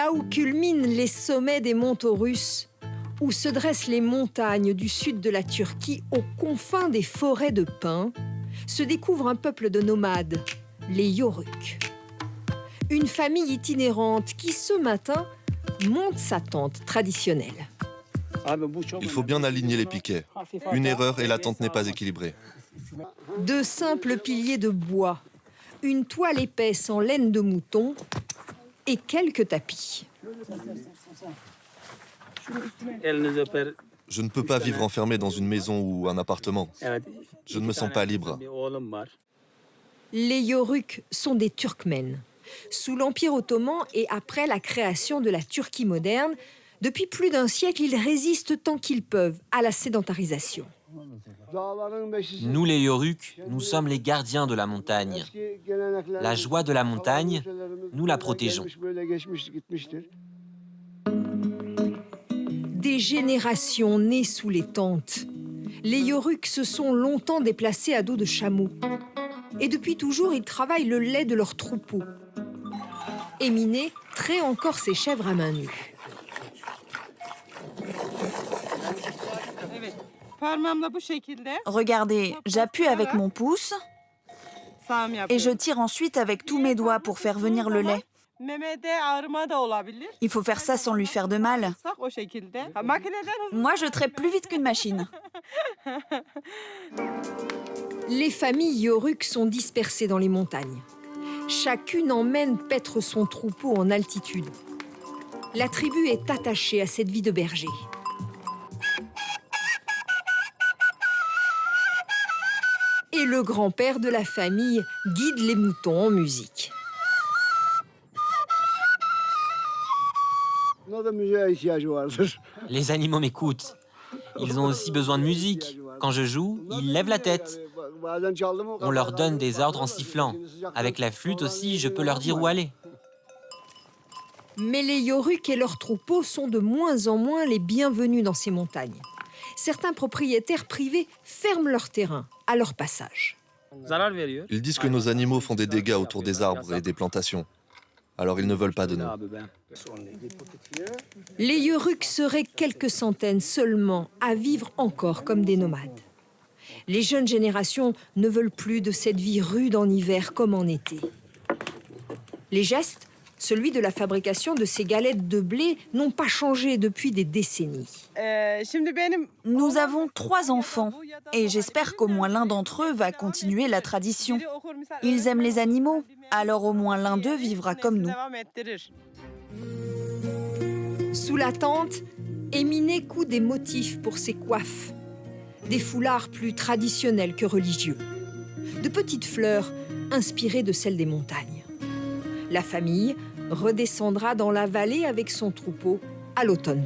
Là où culminent les sommets des monts Taurus, où se dressent les montagnes du sud de la Turquie, aux confins des forêts de pins, se découvre un peuple de nomades, les Yörük. Une famille itinérante qui, ce matin, monte sa tente traditionnelle. Il faut bien aligner les piquets. Une erreur et la tente n'est pas équilibrée. De simples piliers de bois, une toile épaisse en laine de mouton et quelques tapis. Je ne peux pas vivre enfermé dans une maison ou un appartement. Je ne me sens pas libre. Les Yörük sont des Turkmènes. Sous l'Empire ottoman et après la création de la Turquie moderne, depuis plus d'un siècle, ils résistent tant qu'ils peuvent à la sédentarisation. Nous, les Yörük, nous sommes les gardiens de la montagne. La joie de la montagne, nous la protégeons. Des générations nées sous les tentes. Les Yörük se sont longtemps déplacés à dos de chameaux. Et depuis toujours, ils travaillent le lait de leurs troupeaux. Éminé traite encore ses chèvres à main nue. Regardez, j'appuie avec mon pouce et je tire ensuite avec tous mes doigts pour faire venir le lait. Il faut faire ça sans lui faire de mal. Moi, je traite plus vite qu'une machine. Les familles Yörük sont dispersées dans les montagnes. Chacune emmène paître son troupeau en altitude. La tribu est attachée à cette vie de berger. Et le grand-père de la famille guide les moutons en musique. Les animaux m'écoutent. Ils ont aussi besoin de musique. Quand je joue, ils lèvent la tête. On leur donne des ordres en sifflant. Avec la flûte aussi, je peux leur dire où aller. Mais les Yörük et leurs troupeaux sont de moins en moins les bienvenus dans ces montagnes. Certains propriétaires privés ferment leur terrain à leur passage. Ils disent que nos animaux font des dégâts autour des arbres et des plantations. Alors ils ne veulent pas de nous. Les Yörük seraient quelques centaines seulement à vivre encore comme des nomades. Les jeunes générations ne veulent plus de cette vie rude en hiver comme en été. Les gestes, celui de la fabrication de ces galettes de blé, n'ont pas changé depuis des décennies. Nous avons 3 enfants et j'espère qu'au moins l'un d'entre eux va continuer la tradition. Ils aiment les animaux, alors au moins l'un d'eux vivra comme nous. Sous la tente, Éminé coud des motifs pour ses coiffes. Des foulards plus traditionnels que religieux. De petites fleurs inspirées de celles des montagnes. La famille redescendra dans la vallée avec son troupeau à l'automne.